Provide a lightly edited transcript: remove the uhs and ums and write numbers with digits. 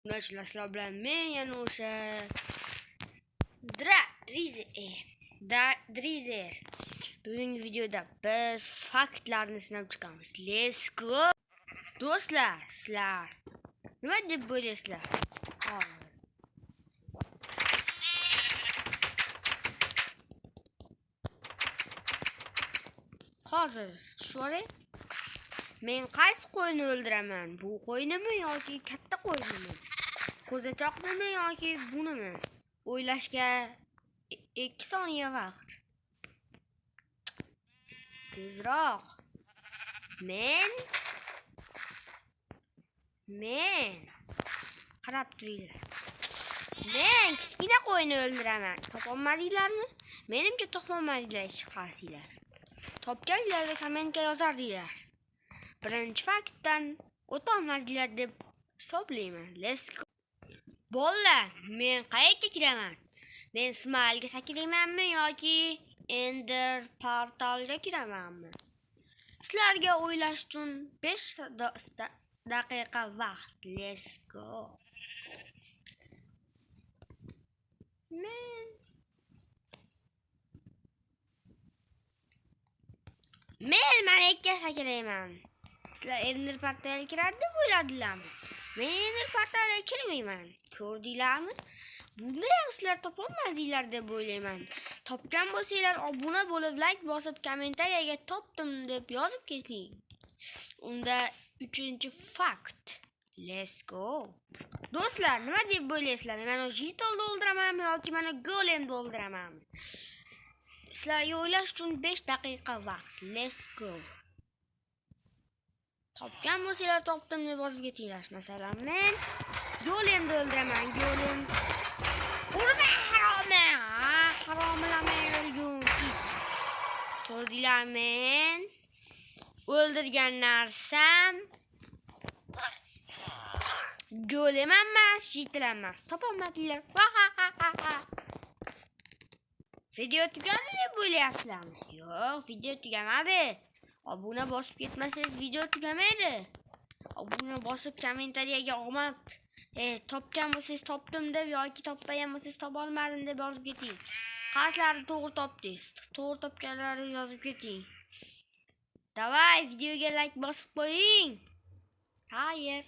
Bunachilar bilan men yana o'sha Drizer. Bugungi videoda biz faktlarni sinab chiqamiz. Let's go. Do'stlar, sizlar nima deb o'ylaysizlar? Hozir tushunay. Men qaysi qo'yni o'ldiraman? Bu qo'ynimi yoki katta qo'ynimi? Qo'zichoqnimi yoki bunimi? O'ylashga 2 soniya vaqt. Tezroq. Men qarab turinglar. Men kichkina qo'yni o'ldiraman. Topolmadinglarmi? Menimcha topolmadinglar hech qaysinglar. Topganinglarda kommentga yozardinglar. Birinchi faktdan o'tolmadinglar deb hisoblayman. Let's go. Bolalar, men qayerga kiraman? Men Smile'ga sakraymanmi yoki Ender portalga kiramanmi? Sizlarga o'ylash uchun 5 daqiqa vaqt. Let's go. Men Malakka sakrayman. Sizlar Ender portalga kiradi deb o'yladilarmi? Men Ender portalga kirmayman. Ko'rdinglarmi? Buni ham sizlar topolmadinglar deb o'ylayman. Topgan bo'lsanglar obuna bo'lib, like bosib, kommentariyaga topdim deb yozib keting. Unda 3-fakt. Let's go. Do'stlar, nima deb o'ylaysizlar? Men Jitolni o'ldiramanmi yoki mana Golemni o'ldiramanmi? Sizlarga o'ylash uchun 5 daqiqa vaqt. Let's go. Topgan bo'lsanglar topdim deb yozib ketinglar. Masalan, men Golemni o'ldiraman. Golem urma haromlarni o'lgun. Ko'rdinglar, men o'ldirgan narsam Golem emas, Jitol emas. Topolmadinglar. Video tugadi deb o'ylayapsizlarmi? Yo'q, video tugamadi. Obuna bosib ketmasangiz video tugamaydi. Obuna bosib kommentariyaga omad topgan bo'lsangiz topdim deb yoki topmagan bo'lsangiz topolmadim deb yozib keting. Qaysilari to'g'ri topdingiz? To'g'ri topganlarni yozib keting. Davay, videoga like bosib qo'ying. Hayır.